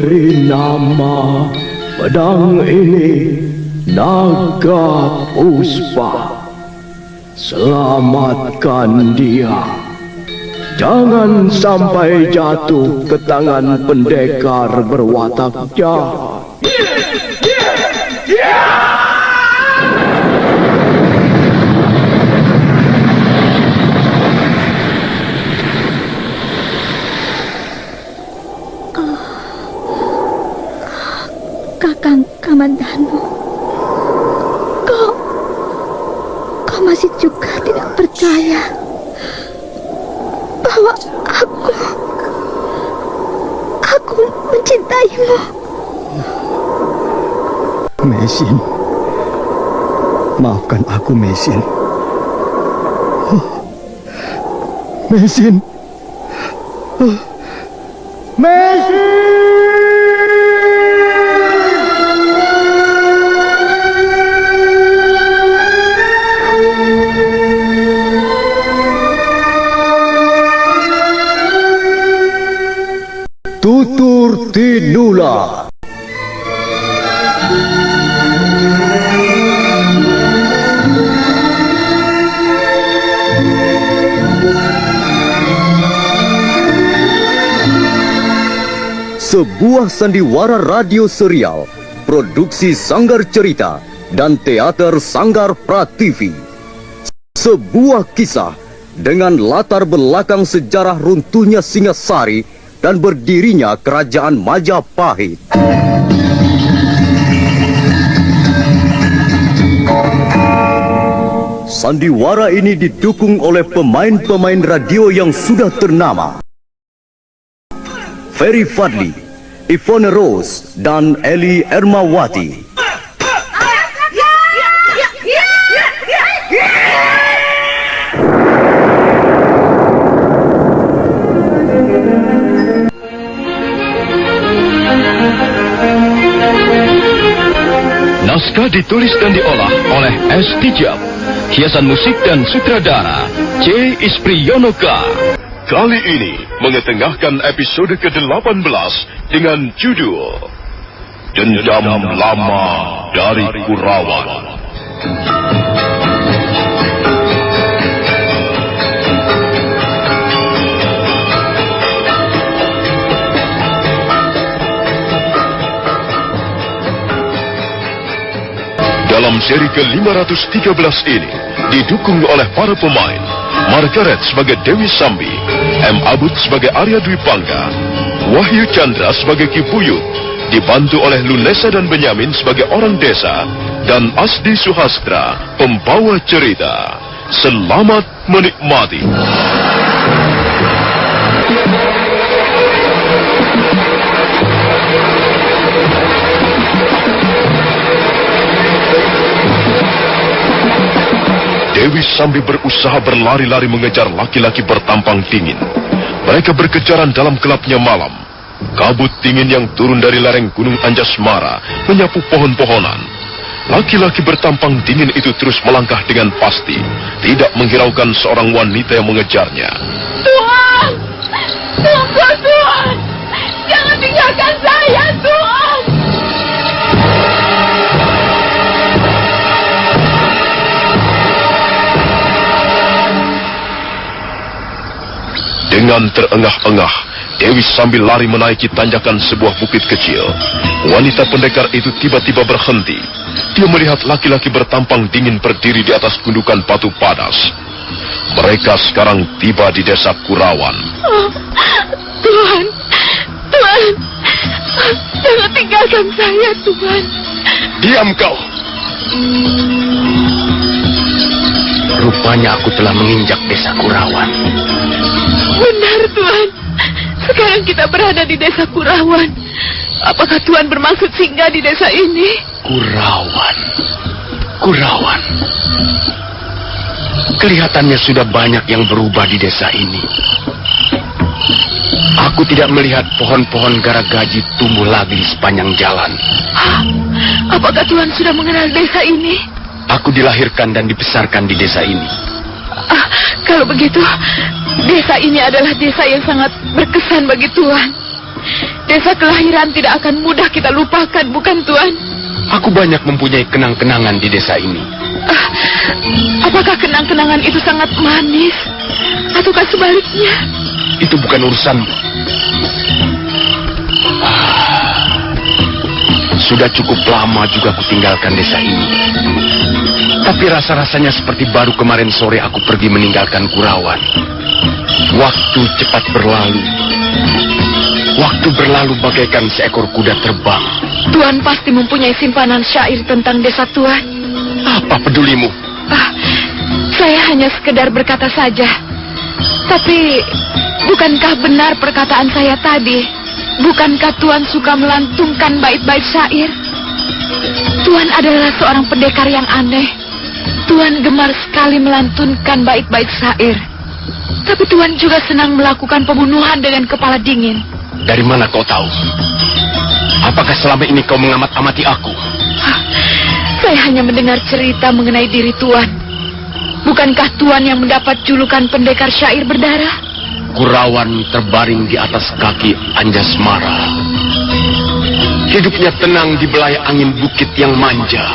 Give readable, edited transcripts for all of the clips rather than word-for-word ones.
beri nama pedang ini Naga Puspa. Selamatkan dia. Jangan sampai jatuh ke tangan pendekar berwatak jahat. Kakang Kamandanu, kau masih juga tidak percaya bahwa aku mencintaimu. Mesin, maafkan aku, Mesin. Mesin, Mesin. Tutur Tinula. Sebuah sandiwara radio serial, produksi Sanggar Cerita dan teater Sanggar Prativi. Sebuah kisah dengan latar belakang sejarah runtuhnya Singasari dan berdirinya Kerajaan Majapahit. Sandiwara ini didukung oleh pemain-pemain radio yang sudah ternama. Ferry Fadli, Ivone Rose, dan Eli Ermawati. Naskah ditulis dan diolah oleh S. Tijab. Hiasan musik dan sutradara C. Ispriyonoka. Kali ini mengetengahkan episode ke-18 dengan judul Dendam Lama dari Kurawan. Dalam seri ke-513 ini didukung oleh para pemain Margaret sebagai Dewi Sambi, M. Abud sebagai Arya Dwi Pangga, Wahyu Chandra sebagai Ki Buyut, dibantu oleh Lunesa dan Benyamin sebagai orang desa, dan Asdi Suhastra, pembawa cerita. Selamat menikmati. Dewi Sambi berusaha berlari-lari mengejar laki-laki bertampang dingin. Mereka berkejaran dalam gelapnya malam. Kabut dingin yang turun dari lereng Gunung Anjasmara menyapu pohon-pohonan. Laki-laki bertampang dingin itu terus melangkah dengan pasti, tidak menghiraukan seorang wanita yang mengejarnya. Tuhan! Tunggu, Tuhan! Jangan tinggalkan saya, Tuhan! Dengan terengah-engah, Dewi sambil lari menaiki tanjakan sebuah bukit kecil. Wanita pendekar itu tiba-tiba berhenti. Dia melihat laki-laki bertampang dingin berdiri di atas gundukan batu padas. Mereka sekarang tiba di desa Kurawan. Oh, Tuhan, Tuhan, jangan tinggalkan saya, Tuhan. Diam kau. Rupanya aku telah menginjak desa Kurawan. Benar, Tuhan. Sekarang kita berada di desa Kurawan. Apakah Tuhan bermaksud singgah di desa ini? Kurawan. Kurawan. Kelihatannya sudah banyak yang berubah di desa ini. Aku tidak melihat pohon-pohon garagaji tumbuh lagi di sepanjang jalan. Apakah Tuhan sudah mengenal desa ini? Aku dilahirkan dan dibesarkan di desa ini. Kalau begitu, desa ini adalah desa yang sangat berkesan bagi Tuhan. Desa kelahiran tidak akan mudah kita lupakan, bukan Tuan? Aku banyak mempunyai kenang-kenangan di desa ini. Apakah kenang-kenangan itu sangat manis? Ataukah sebaliknya? Itu bukan urusanmu. Sudah cukup lama juga aku tinggalkan desa ini. Tapi rasa-rasanya seperti baru kemarin sore aku pergi meninggalkan Kurawan. Waktu cepat berlalu. Waktu berlalu bagaikan seekor kuda terbang. Tuan pasti mempunyai simpanan syair tentang desa Tuan. Apa pedulimu? Saya hanya sekedar berkata saja. Tapi, bukankah benar perkataan saya tadi? Bukankah Tuan suka melantungkan bait-bait syair? Tuan adalah seorang pendekar yang aneh. Tuan gemar sekali melantunkan bait-bait syair. Tapi Tuan juga senang melakukan pembunuhan dengan kepala dingin. Dari mana kau tahu? Apakah selama ini kau mengamat-amati aku? Saya hanya mendengar cerita mengenai diri Tuan. Bukankah Tuan yang mendapat julukan pendekar syair berdarah? Kurawan terbaring di atas kaki Anjasmara. Hidupnya tenang di belai angin bukit yang manja.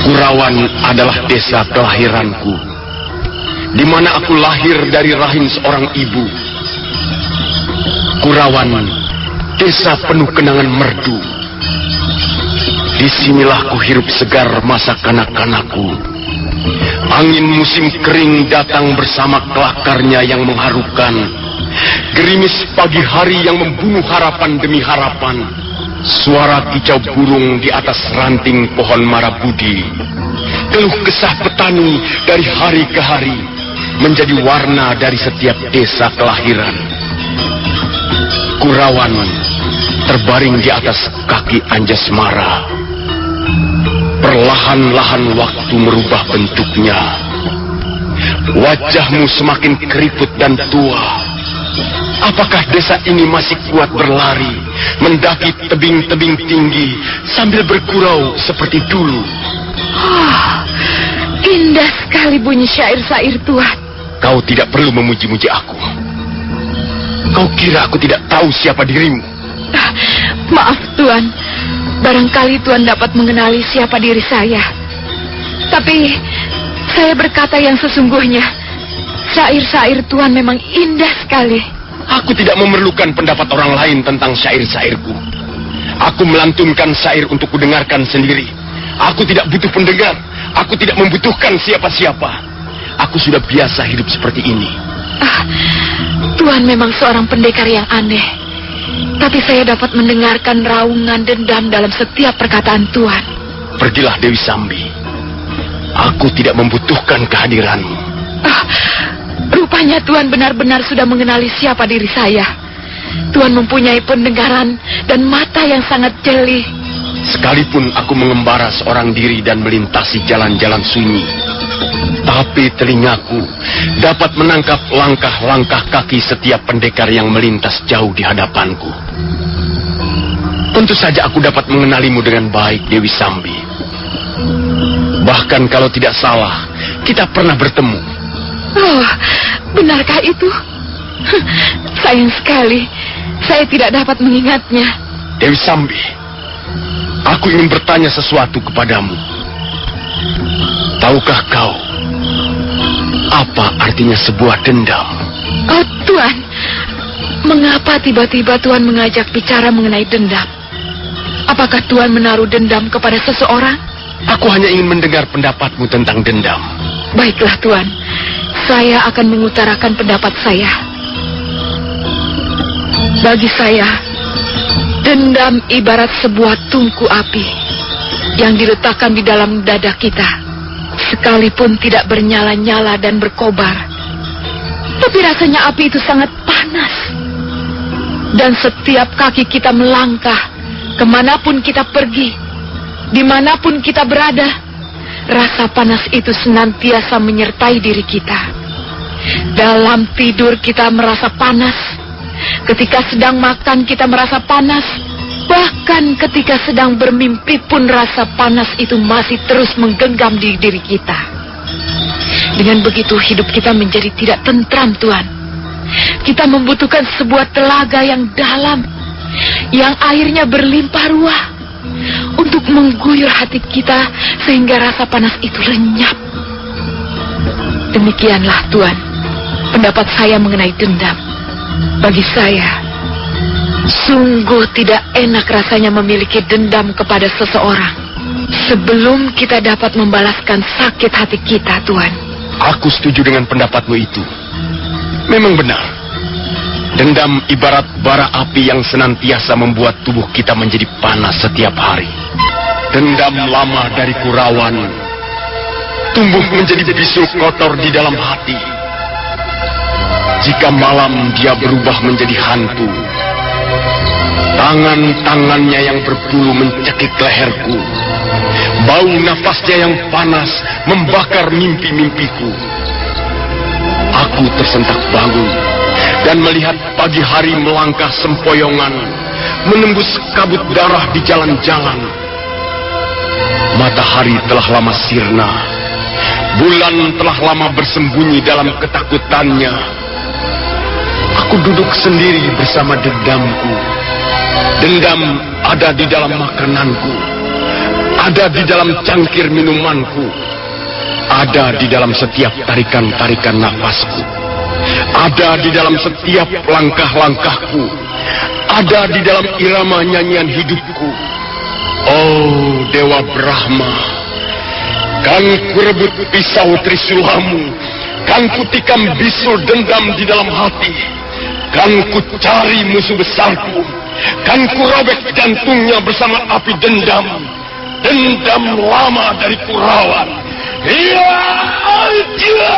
Kurawan adalah desa kelahiranku, di mana aku lahir dari rahim seorang ibu. Kurawan, desa penuh kenangan merdu. Disinilah ku hirup segar masa kanak-kanakku. Angin musim kering datang bersama kelakarnya yang mengharukan. Gerimis pagi hari yang membunuh harapan demi harapan. Suara kicau burung di atas ranting pohon marabudi. Keluh kesah petani dari hari ke hari menjadi warna dari setiap desa kelahiran. Kurawan terbaring di atas kaki Anjasmara. Perlahan-lahan waktu merubah bentuknya. Wajahmu semakin keriput dan tua. Apakah desa ini masih kuat berlari, mendaki tebing-tebing tinggi sambil bergurau seperti dulu? Indah sekali bunyi syair-syair Tuan. Kau tidak perlu memuji-muji aku. Kau kira aku tidak tahu siapa dirimu? Maaf Tuan, barangkali Tuan dapat mengenali siapa diri saya. Tapi saya berkata yang sesungguhnya. Syair-syair Tuan memang indah sekali. Aku tidak memerlukan pendapat orang lain tentang syair-syairku. Aku melantunkan syair untuk kudengarkan sendiri. Aku tidak butuh pendengar. Aku tidak membutuhkan siapa-siapa. Aku sudah biasa hidup seperti ini. Tuan memang seorang pendekar yang aneh. Tapi saya dapat mendengarkan raungan dendam dalam setiap perkataan Tuan. Pergilah Dewi Sambi. Aku tidak membutuhkan kehadiranmu. Rupanya Tuan benar-benar sudah mengenali siapa diri saya. Tuan mempunyai pendengaran dan mata yang sangat jeli. Sekalipun aku mengembara seorang diri dan melintasi jalan-jalan sunyi, tapi telingaku dapat menangkap langkah-langkah kaki setiap pendekar yang melintas jauh di hadapanku. Tentu saja aku dapat mengenalimu dengan baik, Dewi Sambi. Bahkan kalau tidak salah, kita pernah bertemu. Oh, benarkah itu? Sayang sekali, saya tidak dapat mengingatnya. Dewi Sambi, aku ingin bertanya sesuatu kepadamu. Tahukah kau apa artinya sebuah dendam? Oh, Tuan, mengapa tiba-tiba Tuan mengajak bicara mengenai dendam? Apakah Tuan menaruh dendam kepada seseorang? Aku hanya ingin mendengar pendapatmu tentang dendam. Baiklah, Tuan. Saya akan mengutarakan pendapat saya. Bagi saya, dendam ibarat sebuah tungku api yang diletakkan di dalam dada kita. Sekalipun tidak bernyala-nyala dan berkobar, tapi rasanya api itu sangat panas. Dan setiap kaki kita melangkah, kemanapun kita pergi, dimanapun kita berada, rasa panas itu senantiasa menyertai diri kita. Dalam tidur kita merasa panas, ketika sedang makan kita merasa panas, bahkan ketika sedang bermimpi pun rasa panas itu masih terus menggenggam di diri kita. Dengan begitu hidup kita menjadi tidak tentram, Tuan. kita membutuhkan sebuah telaga yang dalam, yang airnya berlimpah ruah, untuk mengguyur hati kita sehingga rasa panas itu lenyap. Demikianlah Tuan, pendapat saya mengenai dendam. Bagi saya, sungguh tidak enak rasanya memiliki dendam kepada seseorang sebelum kita dapat membalaskan sakit hati kita, Tuan. Aku setuju dengan pendapatmu itu. Memang benar. Dendam ibarat bara api yang senantiasa membuat tubuh kita menjadi panas setiap hari. Dendam lama dari Kurawan tumbuh menjadi bisul kotor di dalam hati. Jika malam dia berubah menjadi hantu, tangan-tangannya yang berbulu mencekik leherku. Bau nafasnya yang panas membakar mimpi-mimpiku. Aku tersentak bangun dan melihat pagi hari melangkah sempoyongan, menembus kabut darah di jalan-jalan. Matahari telah lama sirna, bulan telah lama bersembunyi dalam ketakutannya. Aku duduk sendiri bersama dendamku. Dendam ada di dalam makananku, ada di dalam cangkir minumanku, ada di dalam setiap tarikan-tarikan nafasku, ada di dalam setiap langkah-langkahku, ada di dalam irama nyanyian hidupku. Oh Dewa Brahma, kan kurebut pisau Trisulamu, kan kutikam bisul dendam di dalam hati, kan kucari musuh besarku, kan kurobek jantungnya bersama api dendam. Dendam lama dari Kurawan. Iya aja.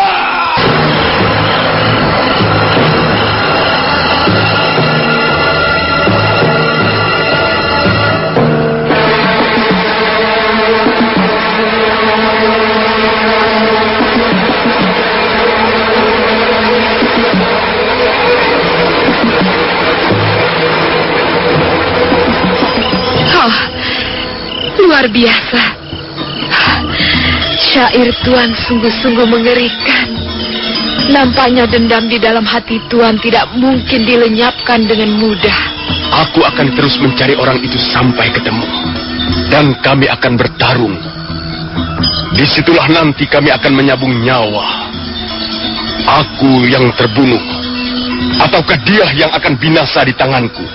Oh, luar biasa. Syair Tuan sungguh-sungguh mengerikan. Nampaknya dendam di dalam hati Tuan tidak mungkin dilenyapkan dengan mudah. Aku akan terus mencari orang itu sampai ketemu. Dan kami akan bertarung. Disitulah nanti kami akan menyambung nyawa. Aku yang terbunuh, ataukah dia yang akan binasa di tanganku?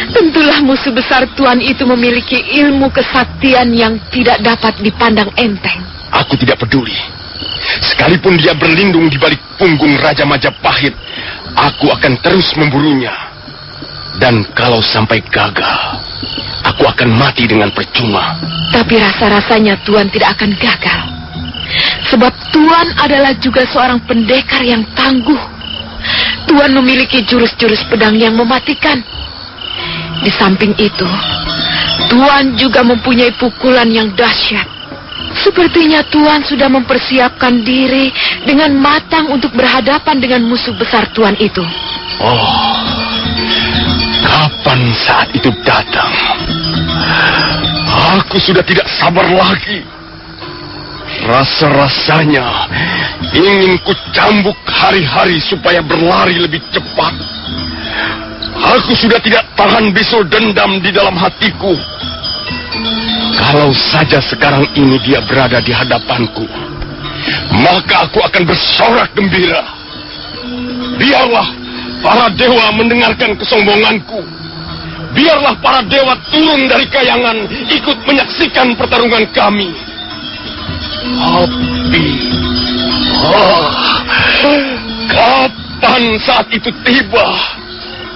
Tentulah musuh besar Tuan itu memiliki ilmu kesaktian yang tidak dapat dipandang enteng. Aku tidak peduli. Sekalipun dia berlindung di balik punggung Raja Majapahit, aku akan terus memburunya. Dan kalau sampai gagal, aku akan mati dengan percuma. Tapi rasa-rasanya Tuan tidak akan gagal. Sebab Tuan adalah juga seorang pendekar yang tangguh. Tuan memiliki jurus-jurus pedang yang mematikan. Di samping itu, Tuan juga mempunyai pukulan yang dahsyat. Sepertinya Tuan sudah mempersiapkan diri dengan matang untuk berhadapan dengan musuh besar Tuan itu. Oh, kapan saat itu datang? Aku sudah tidak sabar lagi. Rasa-rasanya ingin ku cambuk hari-hari supaya berlari lebih cepat. Aku sudah tidak tahan bisul dendam di dalam hatiku. Kalau saja sekarang ini dia berada di hadapanku, maka aku akan bersorak gembira. Biarlah para dewa mendengarkan kesombonganku. Biarlah para dewa turun dari kayangan ikut menyaksikan pertarungan kami. Tapi, kapan saat itu tiba?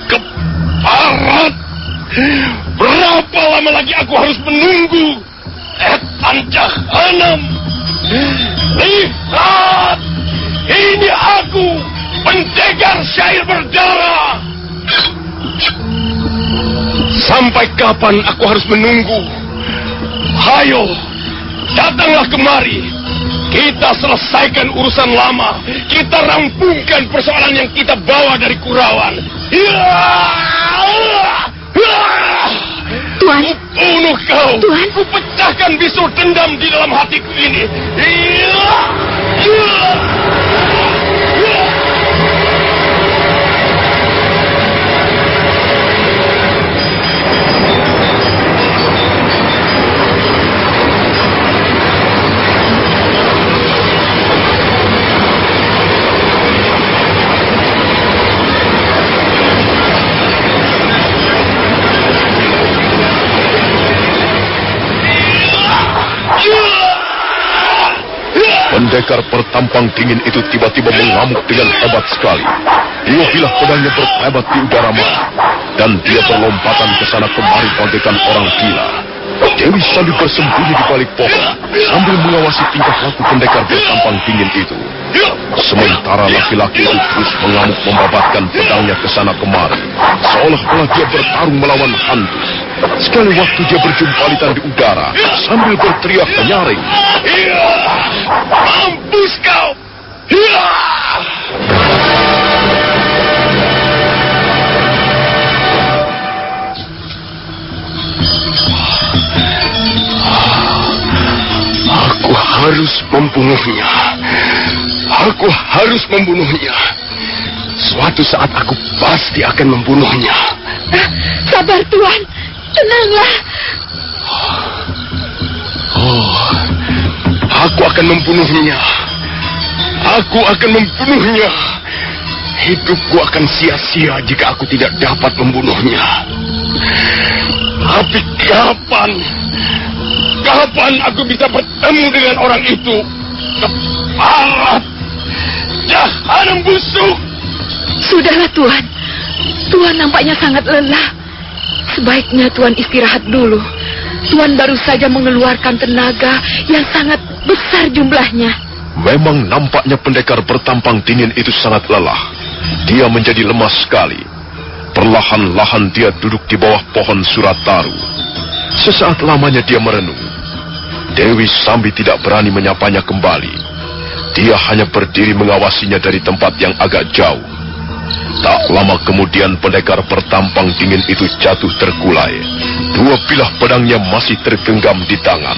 Keparat! Berapa lama lagi aku harus menunggu? Tancah Hanam! Lihat! Ini aku, pendekar syair berdarah! Sampai kapan aku harus menunggu? Hayo, datanglah kemari. Kita selesaikan urusan lama. Kita rampungkan persoalan yang kita bawa dari Kurawan. Tuan, bunuh kau. Tuan, ku pecahkan bisul dendam di dalam hatiku ini. pendekar pertampang dingin itu tiba-tiba mengamuk dengan hebat sekali. Dua bilah pedangnya berkelebat di udara malam, dan dia berlompatan ke sana kemari bagaikan orang gila. Dewi Sambi bersembunyi di balik pohon sambil mengawasi tingkah laku pendekar bertampang dingin itu. Sementara laki-laki itu terus mengamuk membabatkan pedangnya ke sana kemari, seolah-olah dia bertarung melawan hantu. Sekali waktu dia berjumpalitan di udara sambil berteriak nyaring. Mampus kau! Aku harus membunuhnya. Aku harus membunuhnya. Suatu saat aku pasti akan membunuhnya. Sabar, Tuan. Tenanglah. Aku akan membunuhnya. Aku akan membunuhnya. Hidupku akan sia-sia jika aku tidak dapat membunuhnya. Tapi kapan? Kapan aku bisa bertemu dengan orang itu? Keparat! Jahanam busuk! Sudahlah, Tuan. Tuan nampaknya sangat lelah. Sebaiknya Tuan istirahat dulu. Tuan baru saja mengeluarkan tenaga yang sangat besar jumlahnya. Memang nampaknya pendekar bertampang dingin itu sangat lelah. Dia menjadi lemas sekali. Perlahan-lahan dia duduk di bawah pohon surataru. Sesaat lamanya dia merenung. Dewi Sambi tidak berani menyapanya kembali. Dia hanya berdiri mengawasinya dari tempat yang agak jauh. Tak lama kemudian pendekar bertampang dingin itu jatuh terkulai. Dua bilah pedangnya masih tergenggam di tangan.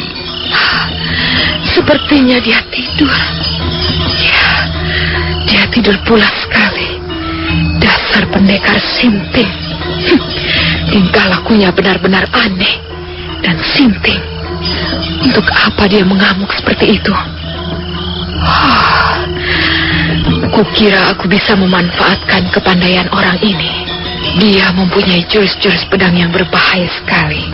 Sepertinya dia tidur. Ya, dia tidur pulas sekali. Dasar pendekar sinting. Tingkah lakunya benar-benar aneh dan sinting. Untuk apa dia mengamuk seperti itu? Kukira aku bisa memanfaatkan kepandaian orang ini. Dia mempunyai jurus-jurus pedang yang berbahaya sekali.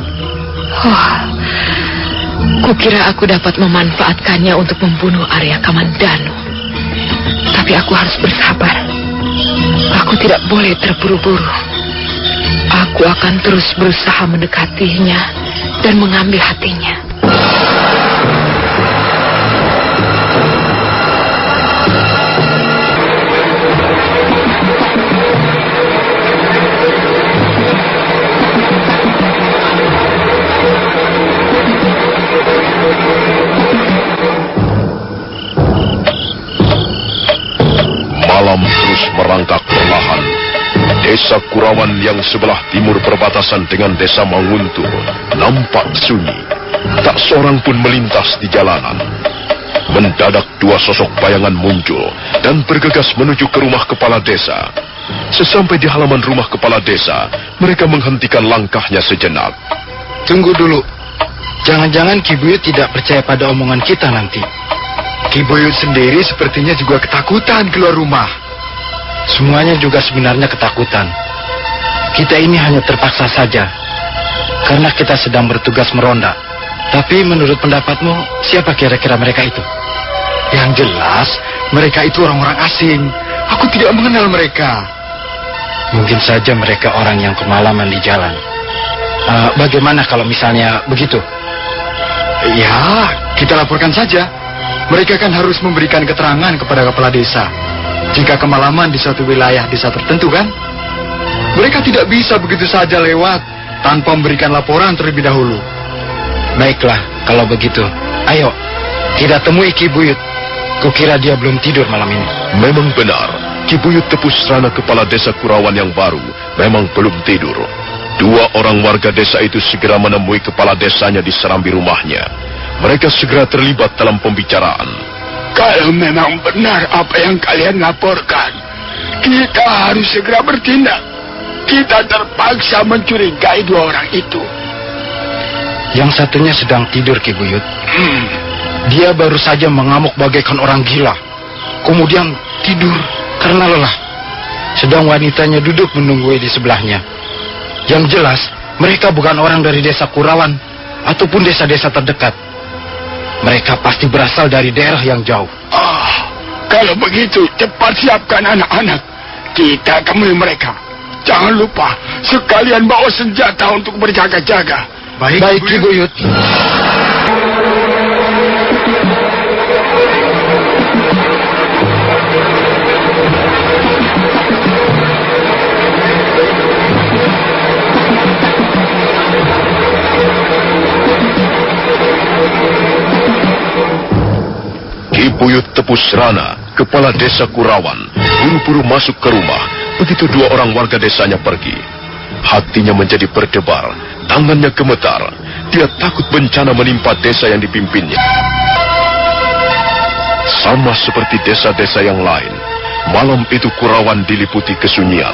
Kukira aku dapat memanfaatkannya untuk membunuh Arya Kamandanu. Tapi aku harus bersabar. Aku tidak boleh terburu-buru. Aku akan terus berusaha mendekatinya dan mengambil hatinya. Malam terus merangkak perlahan. Desa Kurawan yang sebelah timur berbatasan dengan desa Manguntur nampak sunyi. Tak seorang pun melintas di jalanan. Mendadak dua sosok bayangan muncul dan bergegas menuju ke rumah kepala desa. Sesampai di halaman rumah kepala desa, mereka menghentikan langkahnya sejenak. Tunggu dulu. Jangan-jangan Ki Buyut tidak percaya pada omongan kita nanti. Ki Buyut sendiri sepertinya juga ketakutan keluar rumah. Semuanya juga sebenarnya ketakutan. Kita ini hanya terpaksa saja. Karena kita sedang bertugas meronda. Tapi menurut pendapatmu, siapa kira-kira mereka itu? Yang jelas, mereka itu orang-orang asing. Aku tidak mengenal mereka. Mungkin saja mereka orang yang kemalaman di jalan. Bagaimana kalau misalnya begitu? Ya, kita laporkan saja. Mereka kan harus memberikan keterangan kepada kepala desa. Jika kemalaman di suatu wilayah desa tertentu kan? Mereka tidak bisa begitu saja lewat tanpa memberikan laporan terlebih dahulu. Baiklah, kalau begitu. Ayo, kita temui Ki Buyut. Kukira dia belum tidur malam ini. Memang benar, Ki Buyut Tepusrana kepala desa Kurawan yang baru memang belum tidur. Dua orang warga desa itu segera menemui kepala desanya di serambi rumahnya. Mereka segera terlibat dalam pembicaraan. Kalau memang benar apa yang kalian laporkan, kita harus segera bertindak. Kita terpaksa mencurigai dua orang itu. Yang satunya sedang tidur, Ki Buyut. Dia baru saja mengamuk bagaikan orang gila. Kemudian tidur karena lelah. Sedang wanitanya duduk menunggu di sebelahnya. Yang jelas, mereka bukan orang dari desa Kurawan ataupun desa-desa terdekat. Mereka pasti berasal dari daerah yang jauh. Kalau begitu, cepat siapkan anak-anak. Kita temui mereka. Jangan lupa, sekalian bawa senjata untuk berjaga-jaga. Baik, Ki Buyut. Ki Buyut Tepus Rana, kepala desa Kurawan, buru-buru masuk ke rumah. Begitu dua orang warga desanya pergi, hatinya menjadi berdebar, tangannya gemetar. Dia takut bencana menimpa desa yang dipimpinnya. Sama seperti desa-desa yang lain, malam itu Kurawan diliputi kesunyian.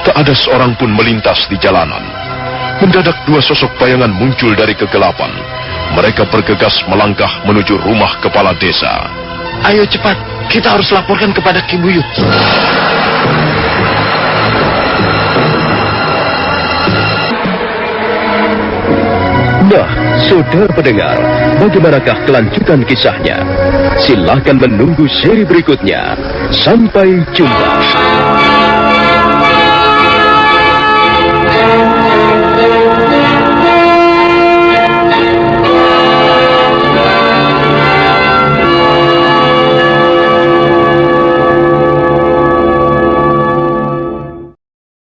Tak ada seorang pun melintas di jalanan. Mendadak dua sosok bayangan muncul dari kegelapan. Mereka bergegas melangkah menuju rumah kepala desa. Ayo cepat, kita harus laporkan kepada Ki Buyut. Nah, saudara pendengar, bagaimanakah kelanjutan kisahnya? Silakan menunggu seri berikutnya. Sampai jumpa.